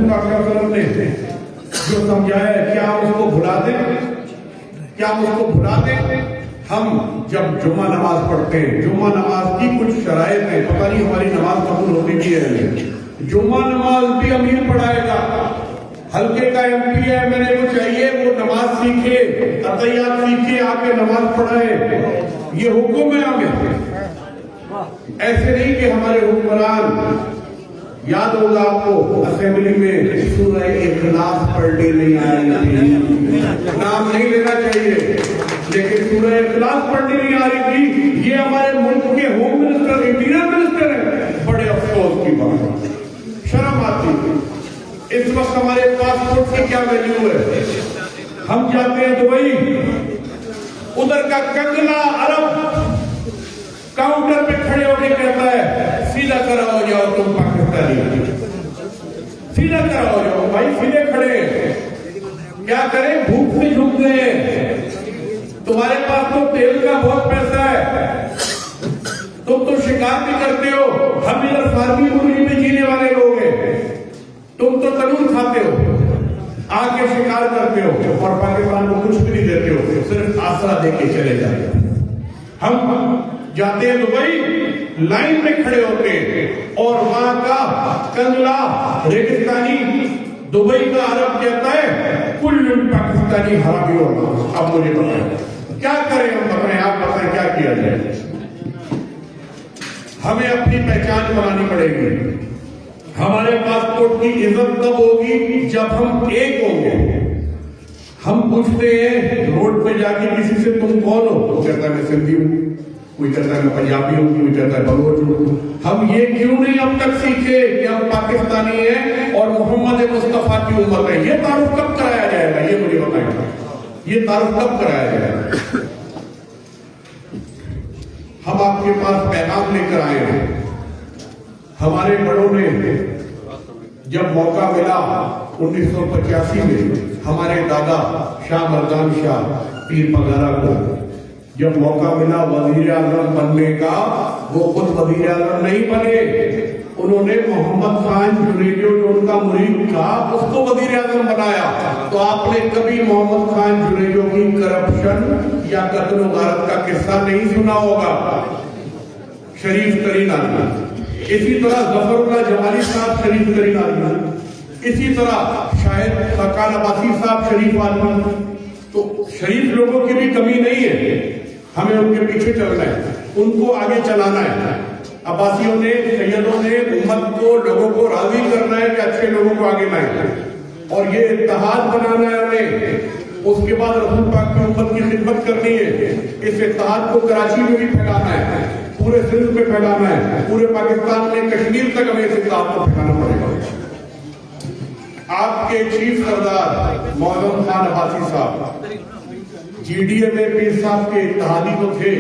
पाक वसल्लम ने जो समझाया है, क्या हम उसको भुला दें? क्या हम उसको भुला दें? हम जब जुम्मा नमाज पढ़ते हैं, जुम्मा नमाज की कुछ शराइत है, पता नहीं हमारी नमाज कबूल होने की है। जुम्मा नमाज भी अमीर पढ़ाएगा, हल्के का एमपी है, मैंने को चाहिए वो नमाज सीखे, अतैयात सीखे, आके नमाज पढ़ाए, ये हुक्म है हमें। ऐसे नहीं कि हमारे हुक्मरान, याद होगा आपको असेंबली में सूरह इखलास पढ़ने नहीं आई थी, नाम नहीं लेना चाहिए, लेकिन सूरह इखलास पढ़ने नहीं आ रही थी। ये हमारे मुल्क के होम मिनिस्टर, इंटीरियर मिनिस्टर है। बड़े अफसोस की बात, शर्म आती है। इस वक्त हमारे पासपोर्ट की क्या वैल्यू है? हम जाते हैं दुबई, उधर का कंगना अरब काउंटर पे खड़े होकर कहता है सीधा खड़ा हो जाओ तुम पाकिस्तानी, सीधा खड़ा हो जाओ। भाई सीधे खड़े, क्या करें? भूख से झुक गए। तुम्हारे पास तो तेल का बहुत पैसा है, तुम तो शिकार भी करते हो, हम इधर फार्मी मुर्गी में जीने वाले लोग हैं, तुम तो तनूर खाते हो, आके शिकार करते हो और पाकिस्तान को कुछ भी नहीं देते हो, सिर्फ आसरा देके चले जाते हो। हम जाते हैं दुबई, लाइन में खड़े होते हैं और वहां का कंगला रेगिस्तानी, दुबई का अरब कहता है कुल पाकिस्तानी हरामी होगा। अब मुझे बताएं क्या करें? हम बताएं, आप बताएं क्या किया जाए? हमें अपनी पहचान बनानी पड़ेगी। हमारे पासपोर्ट की इज्जत तब होगी जब हम एक होंगे। हम पूछते हैं रोड पे जाके किसी से तुम कौन हो, वो कहता है मैं सिंधी हूं, कोई कहता है मैं पंजाबी हूं, कोई कहता है बलोच हूं। हम ये क्यों नहीं अब तक सीखे कि हम पाकिस्तानी हैं और मोहम्मद मुस्तफा की उम्मत है? ये तारुफ कब कराया जाएगा? ये मुझे बताएगा, ये तारुफ कब कराया जाएगा? हम आपके पास पैगाम लेकर आए हैं। हमारे बड़ों ने जब मौका मिला 1985 में, हमारे दादा शाह मर्दान शाह पीर पगारा को जब मौका मिला वजीर आजम बनने का, वो खुद वजीर आजम नहीं बने, उन्होंने मोहम्मद खान जुनेजो जो उनका मुरीद था उसको वजीर आजम बनाया। तो आपने कभी मोहम्मद खान जुनेजो की करप्शन या कत्ल गारत का किस्सा नहीं सुना होगा। शरीफ तरीन आदमी, इसी तरह जफरुल्लाह जमाली साहब शरीफ तरीन आदमी, इसी तरह शायद फरकान अब्बासी साहब शरीफ आदमी। तो शरीफ लोगों की भी कमी नहीं है, हमें उनके पीछे चलना है, उनको आगे चलाना है। अब्बासियों ने, सैयदों ने उम्मत को, लोगों को राजी करना है कि अच्छे लोगों को आगे लाए और ये इत्तेहाद बनाना है हमें। उसके बाद रसूल पाक की उम्मत की खिदमत करनी है। इस इत्तेहाद को कराची में भी फैलाना है, पूरे सिंध में फैलाना है, पूरे पाकिस्तान में कश्मीर तक हमें इस इत्तेहाद को फैलाना पड़ेगा। आपके चीफ सरदार मौजूद खान अब्बासी साहब जीडीए में पीर साहब के इत्तेहादी तो थे।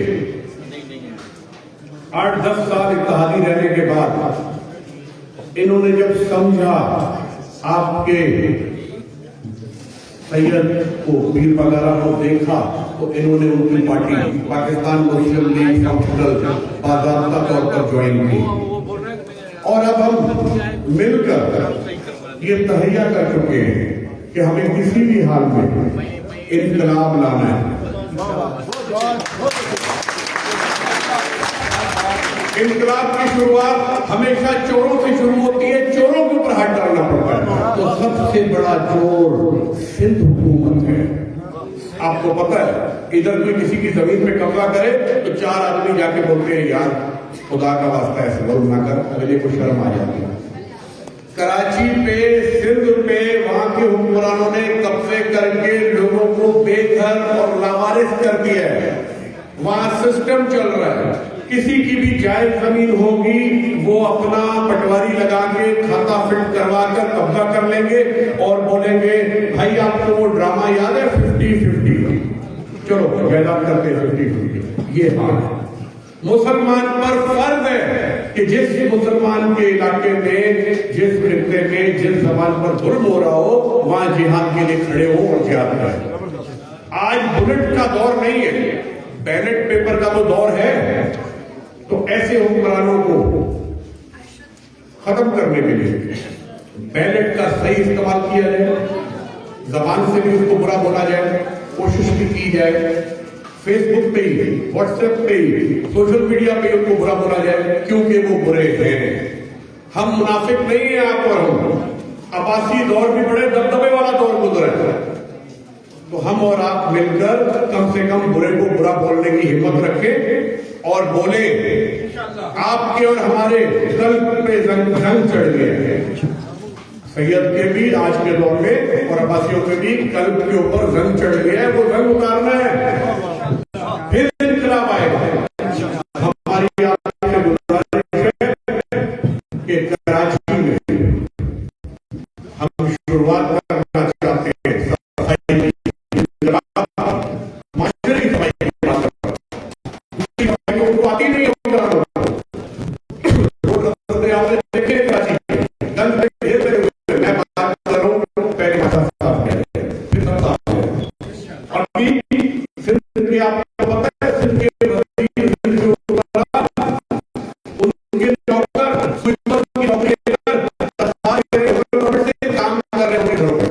8-10 साल इत्तेहादी रहने के बाद इन्होंने जब समझा, आपके सैयद को, पीर पगारा को देखा, तो इन्होंने उनकी पार्टी पाकिस्तान मुस्लिम लीग काउंसिल बाकायदा तौर पर ज्वाइन की और अब हम मिलकर ये तहैया कर चुके हैं कि हमें किसी भी हाल में इनकलाब लाना है। इनकलाब की शुरुआत हमेशा चोरों से शुरू होती है, चोरों के ऊपर हाथ डालना पड़ता है। तो सबसे बड़ा चोर सिंध हुकूमत है। आपको पता है, इधर कोई किसी की जमीन पे कब्जा करे तो 4 आदमी जाके बोलते हैं यार खुदा का वास्ता ऐसे बोल ना कर, अगले को शर्म आ जाती है। कराची पे, सिंध पे वहां के हुक्मरानों ने कब्जे करके लोगों को बेघर और लावारिस कर दिया है। वहां सिस्टम चल रहा है, किसी की भी जायज जमीन होगी वो अपना पटवारी लगा के खाता फिट करवा कर कब्जा कर लेंगे और बोलेंगे भाई आपको वो ड्रामा याद है 50-50, चलो जायदाद करते 50-50। ये हाल है। मुसलमान पर फर्ज है कि जिस मुसलमान के इलाके में, जिस खित्ते में, जिस जबान पर जुल्म हो रहा हो, वहां जिहाद के लिए खड़े हो और जिहाद करें। आज बुलेट का दौर नहीं है, बैलेट पेपर का तो दौर है। तो ऐसे हुक्मरानों को खत्म करने के लिए बैलेट का सही इस्तेमाल किया जाए, जबान से भी उसको बुरा बोला जाए, कोशिश भी की जाए, फेसबुक पे ही, व्हाट्सएप पे ही, सोशल मीडिया पे उनको बुरा बोला जाए, क्योंकि वो बुरे हैं। हम मुनाफिक नहीं है, आप और हम अब्बासी दौर भी बड़े दबदबे वाला दौर गुजरा है, तो हम और आप मिलकर कम से कम बुरे को बुरा बोलने की हिम्मत रखें और बोले आपके और हमारे कल्ब पे रंग चढ़ गए हैं। सैयद के भी आज के दौर में और अब्बासियों के भी कल्ब के ऊपर रंग चढ़ गया है, वो रंग उतारना है, फिर इनकलाब आएगा। हमारी आपसे गुजारिश है कि कराची में हम शुरुआत करना चाहते हैं सफाई माशरे की सफाई की बात करते हैं, उनको आती नहीं होगा। आपने देखे कराची में गंद ढेर लगे हुए, मैं बात कर रहा हूँ पहले और अभी सिर्फ के आपको पता है, सिर्फ के उनके डॉक्टर स्वीपर की नौकरी काम कर रहे होंगे घरों में,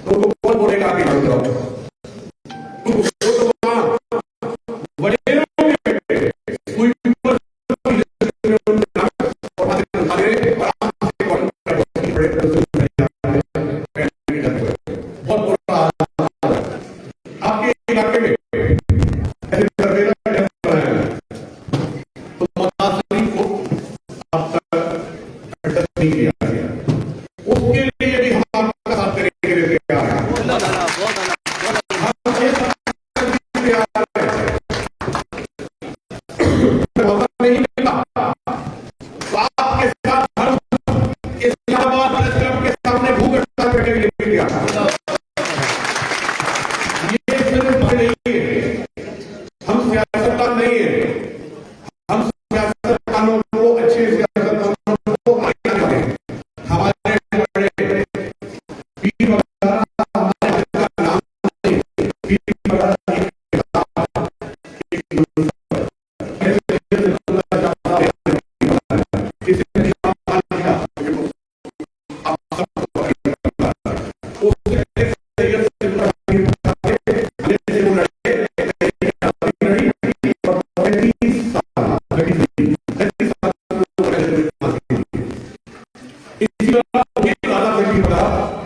तो उनको कौन बोलेगा आगे बढ़ जाओ, आपके इलाके में ऐसे सर्वेला तो मुतासिरीन को अब तक एडजस्ट नहीं किया गया, उसके लिए भी हम आपका साथ करने के लिए तैयार हैं। मौका नहीं मिला तो आपके साथ हम इस्लामाबाद प्रेस क्लब के सामने भूख हड़ताल करने के लिए तैयार हैं। ये सिर्फ नहीं है, हम सियासतदान नहीं है, हम सियासतदानों को अच्छे सियासतदानों को आगे लाते हैं। हमारे बड़े पीर वगैरह हमारे नाम नहीं, पीर वगैरह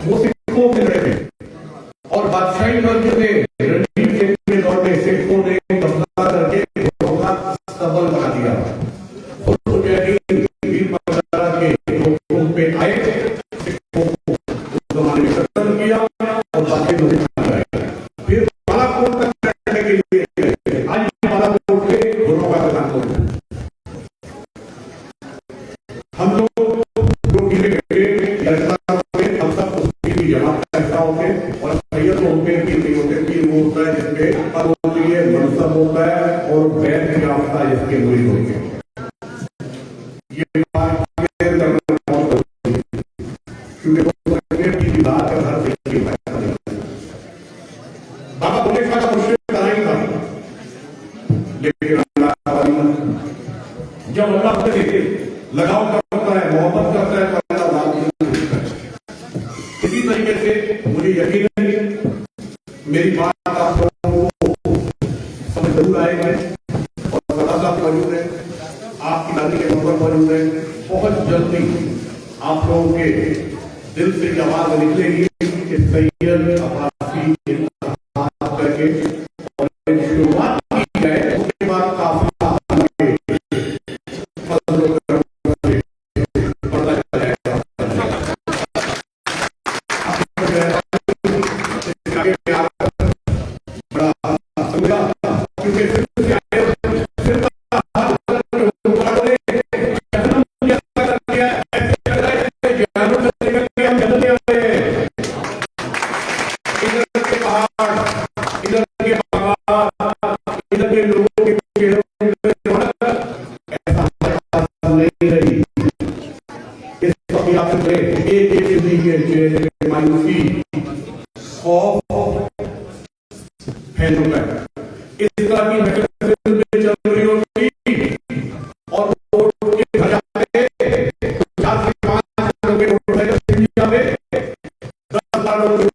वो सिखों में लड़े और बादशाही वर्ग में रणजीत सिंह के दौर में सिखों ने कब्जा करके घोड़ों का सबल बना दिया और वीर वगैरह के लोगों पे आए, सिखों को उस जमाने में कत्ल किया और बाकी लोग फिर बालाकोट तक लड़ने के लिए आज बालाकोट के घोड़ों का मैदान हो गया। हम लोग जो गिरे हम सब उसकी जमात का हिस्सा होते और सैयद होते हैं, पीर होते हैं, पीर वो होता है जिसके पद होती है, मनसब होता है और बैत याफ्ता जिसके मुरीद होते हैं। ये बात क्योंकि बात का हर व्यक्ति बाबा बोले का मुश्किल नहीं था, लेकिन जब अल्लाह से लगाव करता है, मोहब्बत करता है तो अल्लाह इसी तरीके से मुझे यकीन है मेरी बात आप लोगों को समझ जरूर आएगी और सदा साहब मौजूद है, आपकी दादी के नंबर मौजूद है, बहुत जल्दी आप लोगों के दिल से आवाज निकलेगी कि सैयद अब्बासी करके और शुरुआत की जाए, उसके बाद काफी मायूसी इस तरह की में चल रही होगी और वोट के घर जाते 4 से 5 इंडिया वालों को